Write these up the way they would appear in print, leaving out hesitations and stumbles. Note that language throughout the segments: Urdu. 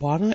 12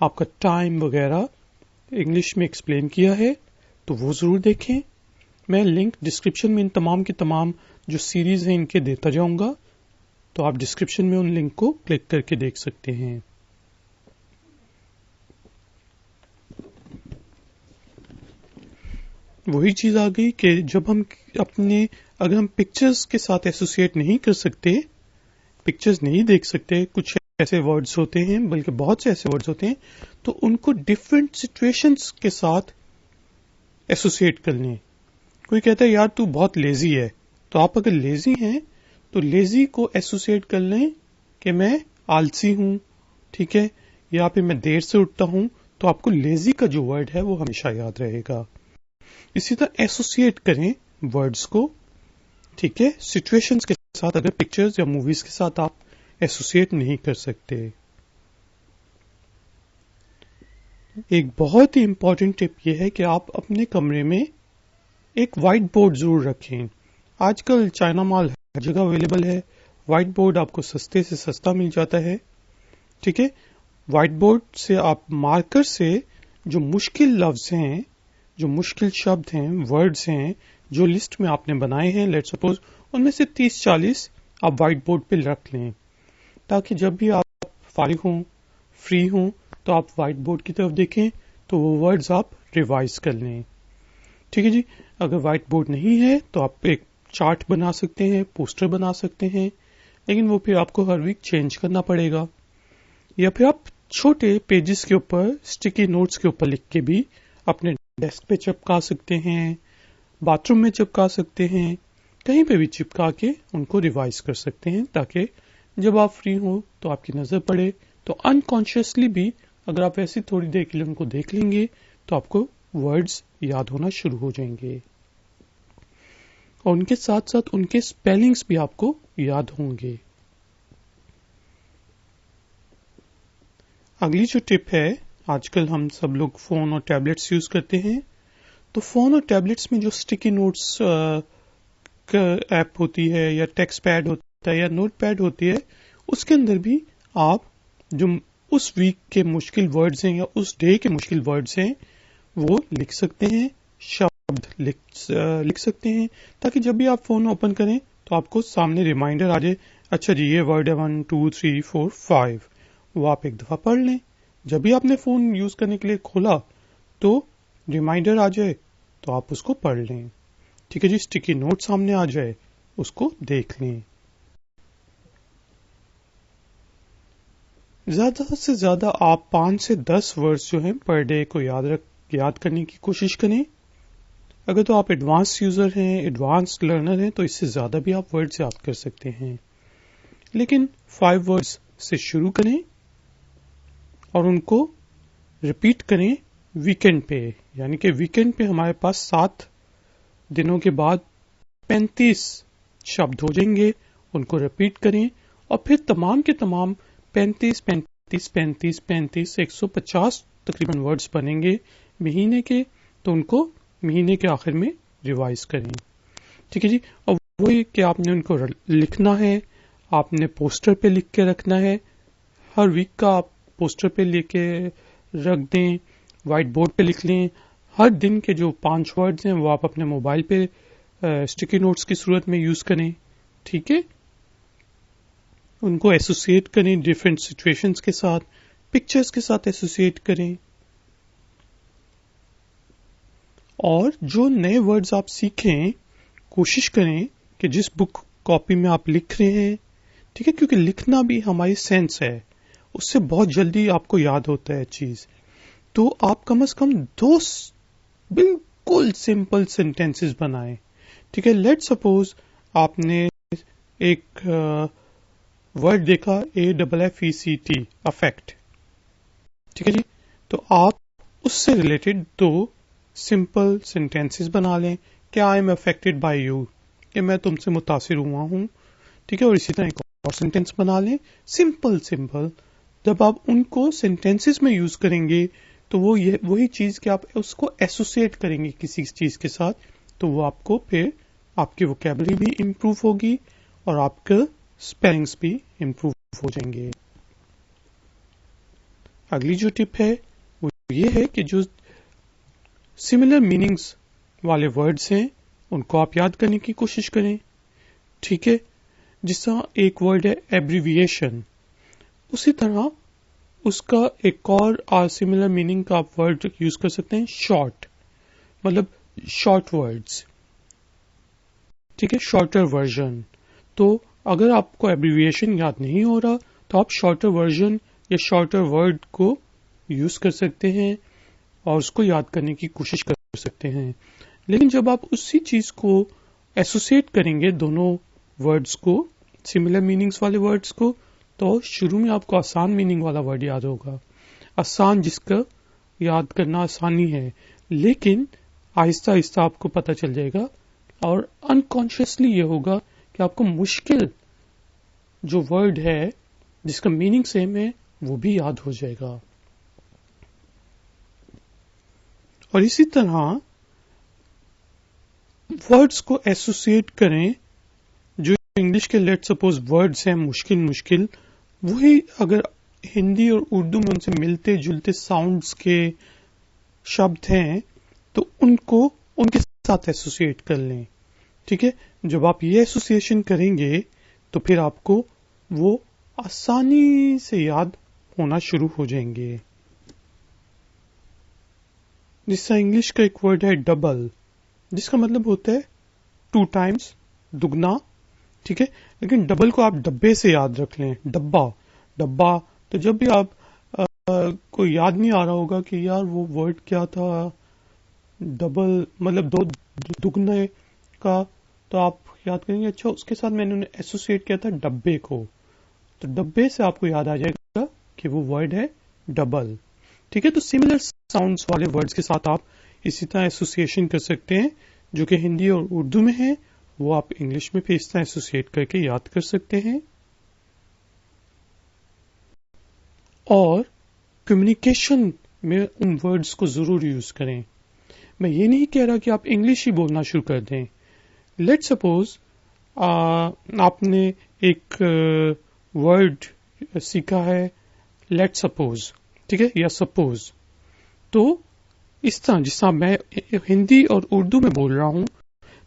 آپ کا ٹائم وغیرہ انگلش میں ایکسپلین کیا ہے، تو وہ ضرور دیکھیں. میں لنک ڈسکرپشن میں ان تمام کی تمام جو سیریز ہیں ان کے دیتا جاؤں گا، تو آپ ڈسکرپشن میں ان لنک کو کلک کر کے دیکھ سکتے ہیں. وہی چیز آ گئی کہ جب ہم اگر ہم پکچرز کے ساتھ ایسوسیٹ نہیں کر سکتے، پکچرز نہیں دیکھ سکتے، کچھ ایسے ورڈز ہوتے ہیں، بلکہ بہت سے ایسے ورڈز ہوتے ہیں، تو ان کو ڈفرینٹ سچویشنز کے ساتھ ایسوسیٹ کر لیں. کوئی کہتا ہے یار تو بہت لیزی ہے، تو آپ اگر لیزی ہیں تو لیزی کو ایسوسیٹ کر لیں کہ میں آلسی ہوں، ٹھیک ہے، یا پھر میں دیر سے اٹھتا ہوں، تو آپ کو لیزی کا جو ورڈ ہے وہ ہمیشہ یاد رہے گا. اسی طرح ایسوسیٹ کریں ورڈز کو، ٹھیک ہے، سچویشنز کے ساتھ. اگر پکچرز یا موویز کے ساتھ آپ ایسوسیٹ نہیں کر سکتے. ایک بہت ہی امپورٹنٹ ٹپ یہ ہے کہ آپ اپنے کمرے میں ایک وائٹ بورڈ ضرور رکھیں. آج کل چائنا مال ہر جگہ اویلیبل ہے، وائٹ بورڈ آپ کو سستے سے سستا مل جاتا ہے، ٹھیک ہے. وائٹ بورڈ سے آپ مارکر سے جو مشکل لفظ ہیں، جو مشکل شبد ہیں، ورڈز ہیں، جو لسٹ میں آپ نے بنائے ہیں، لیٹ سپوز ان میں سے 30-40 آپ وائٹ بورڈ پہ رکھ لیں، تاکہ جب بھی آپ فارغ ہوں، فری ہوں، تو آپ وائٹ بورڈ کی طرف دیکھیں تو وہ ورڈز آپ ریوائز کر لیں. ٹھیک ہے جی. اگر وائٹ بورڈ نہیں ہے تو آپ ایک چارٹ بنا سکتے ہیں، پوسٹر بنا سکتے ہیں، لیکن وہ پھر آپ کو ہر ویک چینج کرنا پڑے گا. یا پھر آپ چھوٹے پیجز کے اوپر، اسٹکی نوٹس کے اوپر لکھ کے بھی اپنے ڈیسک پہ چپکا سکتے ہیں، باتھ روم میں چپکا سکتے ہیں، کہیں پہ بھی چپکا کے ان کو ریوائز کر سکتے ہیں، تاکہ جب آپ فری ہوں تو آپ کی نظر پڑے تو انکانشیسلی بھی اگر آپ ایسی تھوڑی دیر کے لیے ان کو دیکھ لیں گے تو آپ کو ورڈز یاد ہونا شروع ہو جائیں گے، اور ان کے ساتھ ساتھ ان کے اسپیلنگز بھی آپ کو یاد ہوں گے. اگلی جو ٹپ ہے، آج کل ہم سب لوگ فون اور ٹیبلٹس یوز کرتے ہیں، تو فون اور ٹیبلٹس میں جو اسٹکی نوٹس ایپ ہوتی ہے، یا ٹیکسٹ پیڈ ہوتا ہے، یا نوٹ پیڈ ہوتی ہے، اس کے اندر بھی آپ جو اس ویک کے مشکل ورڈز ہیں یا اس ڈے کے مشکل ورڈز ہیں وہ لکھ سکتے ہیں، شبد لکھ سکتے ہیں، تاکہ جب بھی آپ فون اوپن کریں تو آپ کو سامنے ریمائنڈر آ جائے، اچھا جی یہ ورڈ ہے 1 2 3 4 5، وہ آپ ایک دفعہ پڑھ لیں. جب بھی آپ نے فون یوز کرنے کے لیے کھولا تو ریمائنڈر آ جائے تو آپ اس کو پڑھ لیں. ٹھیک ہے جی. اسٹکی نوٹ سامنے آ جائے اس کو دیکھ لیں. زیادہ سے زیادہ آپ 5 سے 10 ورڈز جو ہیں پر ڈے کو یاد کرنے کی کوشش کریں. اگر تو آپ ایڈوانس یوزر ہیں، ایڈوانس لرنر ہیں، تو اس سے زیادہ بھی آپ ورڈز یاد کر سکتے ہیں، لیکن 5 ورڈز سے شروع کریں اور ان کو ریپیٹ کریں ویکینڈ پہ. یعنی کہ ویکینڈ پہ ہمارے پاس 7 دنوں کے بعد 35 شبد ہو جائیں گے. ان کو ریپیٹ کریں اور پھر تمام کے تمام 35 150 تقریباً ورڈز بنیں گے مہینے کے، تو ان کو مہینے کے آخر میں ریوائز کریں. ٹھیک ہے جی. اور وہی کہ آپ نے ان کو لکھنا ہے، آپ نے پوسٹر پہ لکھ کے رکھنا ہے. ہر ویک کا آپ پوسٹر پہ لکھ کے رکھ دیں، وائٹ بورڈ پہ لکھ لیں. ہر دن کے جو 5 ورڈز ہیں وہ آپ اپنے موبائل پہ اسٹکی نوٹس کی صورت میں یوز کریں. ٹھیک ہے. ان کو ایسوسیٹ کریں ڈفرینٹ سچویشنز کے ساتھ، پکچرز کے ساتھ ایسوسیٹ کریں. اور جو نئے ورڈز آپ سیکھیں کوشش کریں کہ جس بک کاپی میں آپ لکھ رہے ہیں، ٹھیک ہے، کیونکہ لکھنا بھی ہماری سینس ہے، اس سے بہت جلدی آپ کو یاد ہوتا ہے چیز. تو آپ کم از کم 2 بالکل سمپل سینٹینسز بنائیں. ٹھیک ہے. لیٹ سپوز آپ نے ایک ورڈ دیکھا AFFECT، افیکٹ. ٹھیک ہے جی. تو آپ اس سے ریلیٹڈ 2 سمپل سینٹینسز بنا لیں کہ I am affected by you, کہ میں تم سے متاثر ہوا ہوں. ٹھیک ہے. اور اسی طرح ایک اور سینٹینس بنا لیں سمپل. جب آپ ان کو سینٹینسز میں یوز کریں گے تو وہ وہی چیز کہ آپ اس کو ایسوسیٹ کریں گے کسی چیز کے ساتھ، تو وہ آپ کو پھر آپ کی ووکیبلری بھی امپروو ہوگی اور آپ کے اسپیلنگس بھی امپروو ہو جائیں گے. اگلی جو ٹپ ہے وہ یہ ہے کہ جو سملر میننگز والے ورڈز ہیں ان کو آپ یاد کرنے کی کوشش کریں. ٹھیک ہے، جس طرح ایک ورڈ ہے ایبریویشن، اسی طرح اس کا ایک اور سملر میننگ کا آپ ورڈ یوز کر سکتے ہیں شارٹ، مطلب شارٹ ورڈز. ٹھیک ہے، شارٹر ورژن. تو اگر آپ کو ایبریویشن یاد نہیں ہو رہا تو آپ شارٹر ورژن یا شارٹر ورڈ کو یوز کر سکتے ہیں اور اس کو یاد کرنے کی کوشش کر سکتے ہیں. لیکن جب آپ اسی چیز کو ایسوسیٹ کریں گے دونوں ورڈز کو، سملر میننگز والے ورڈز کو، تو شروع میں آپ کو آسان میننگ والا ورڈ یاد ہوگا، آسان جس کا یاد کرنا آسانی ہے، لیکن آہستہ آہستہ آپ کو پتہ چل جائے گا اور انکانشیسلی یہ ہوگا کہ آپ کو مشکل جو ورڈ ہے جس کا میننگ سیم ہے وہ بھی یاد ہو جائے گا. اور اسی طرح ورڈز کو ایسوسیٹ کریں جو انگلش کے لیٹ سپوز ورڈز ہیں مشکل، وہی اگر ہندی اور اردو میں ان سے ملتے جلتے ساؤنڈز کے شبد ہیں تو ان کو ان کے ساتھ ایسوسیٹ کر لیں. ٹھیک ہے، جب آپ یہ ایسوسیشن کریں گے تو پھر آپ کو وہ آسانی سے یاد ہونا شروع ہو جائیں گے. جس طرح انگلش کا ایک ورڈ ہے ڈبل، جس کا مطلب ہوتا ہے 2 times، دگنا. ٹھیک ہے، لیکن ڈبل کو آپ ڈبے سے یاد رکھ لیں، ڈبا. تو جب بھی آپ کو یاد نہیں آ رہا ہوگا کہ یار وہ ورڈ کیا تھا، ڈبل مطلب دگنے کا، تو آپ یاد کریں گے اچھا اس کے ساتھ میں نے ایسوسیٹ کیا تھا ڈبے کو، تو ڈبے سے آپ کو یاد آ جائے گا کہ وہ ورڈ ہے ڈبل. ٹھیک ہے، تو سملر ساؤنڈز والے ورڈز کے ساتھ آپ اسی طرح ایسوسیشن کر سکتے ہیں جو کہ ہندی اور اردو میں ہے، وہ آپ انگلش میں بھی اس طرح ایسوسیٹ کر کے یاد کر سکتے ہیں. اور کمیونیکیشن میں ان ورڈز کو ضرور یوز کریں. میں یہ نہیں کہہ رہا کہ آپ انگلش ہی بولنا شروع کر دیں. لیٹ سپوز آپ نے ایک ورڈ سیکھا ہے لیٹ سپوز، ٹھیک ہے، یا سپوز. تو اس طرح جس طرح میں ہندی اور اردو میں بول رہا ہوں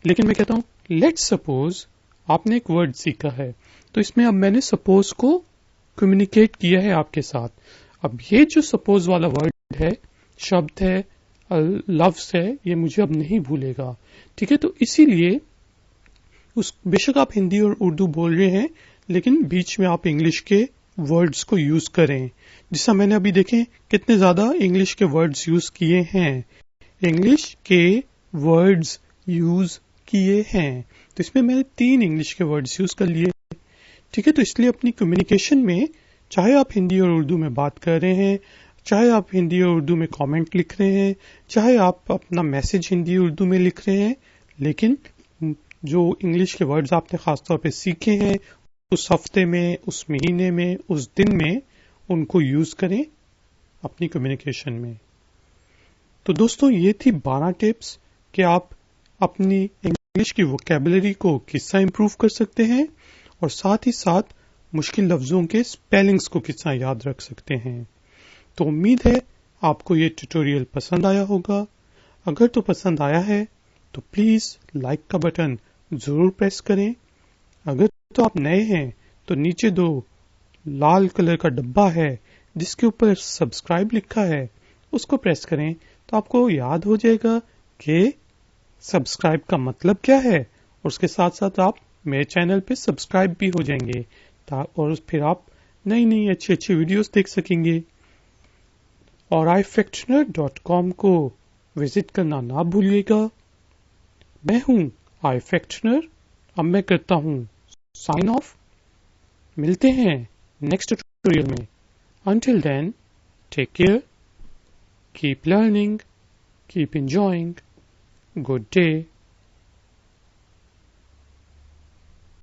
لیکن میں کہتا ہوں لیٹ سپوز آپ نے ایک ورڈ سیکھا ہے، تو اس میں اب میں نے سپوز کو کمیونیکیٹ کیا ہے آپ کے ساتھ. اب یہ جو سپوز والا ورڈ ہے، شبد ہے، لفظ ہے، یہ مجھے اب نہیں بھولے گا. ٹھیک ہے، تو اسی لیے بے شک آپ ہندی اور اردو بول رہے ہیں لیکن بیچ میں آپ انگلش کے ورڈز کو یوز کریں. جس طرح میں نے ابھی دیکھیں کتنے زیادہ انگلش کے ورڈز یوز کیے ہیں، انگلش کے ورڈز یوز کیے ہیں، تو اس میں نے 3 انگلش کے ورڈز یوز کر لیے. ٹھیک ہے، تو اس لیے اپنی کمیونیکیشن میں چاہے آپ ہندی اور اردو میں بات کر رہے ہیں، چاہے آپ ہندی اور اردو میں کامنٹ لکھ رہے ہیں، چاہے آپ اپنا میسج ہندی اردو میں لکھ رہے ہیں، لیکن جو انگلش کے ورڈز آپ نے خاص طور پہ سیکھے ہیں اس ہفتے میں، اس مہینے میں، اس دن میں، ان کو یوز کریں اپنی کمیونیکیشن میں. تو دوستوں یہ تھی 12 ٹپس کہ آپ اپنی انگلش کی ووکیبلری کو کس طرح امپروو کر سکتے ہیں اور ساتھ ہی ساتھ مشکل لفظوں کے اسپیلنگز کو کس طرح یاد رکھ سکتے ہیں. تو امید ہے آپ کو یہ ٹیوٹوریل پسند آیا ہوگا. اگر تو پسند آیا ہے تو پلیز لائک کا بٹن ضرور پریس کریں. اگر تو آپ نئے ہیں تو نیچے 2 لال کلر کا ڈبہ ہے جس کے اوپر سبسکرائب لکھا ہے، اس کو پریس کریں تو آپ کو یاد ہو جائے گا کہ سبسکرائب کا مطلب کیا ہے، اور اس کے ساتھ ساتھ آپ میرے چینل پہ سبسکرائب بھی ہو جائیں گے اور پھر آپ نئی اچھی ویڈیوز دیکھ سکیں گے. اور iFactioner.com کو وزٹ کرنا نہ بھولیے گا. میں ہوں iFactioner. اب میں کرتا ہوں سائن آف. ملتے ہیں نیکسٹ ٹیوٹوریل میں. Until then, take care, keep learning, keep enjoying. Good day.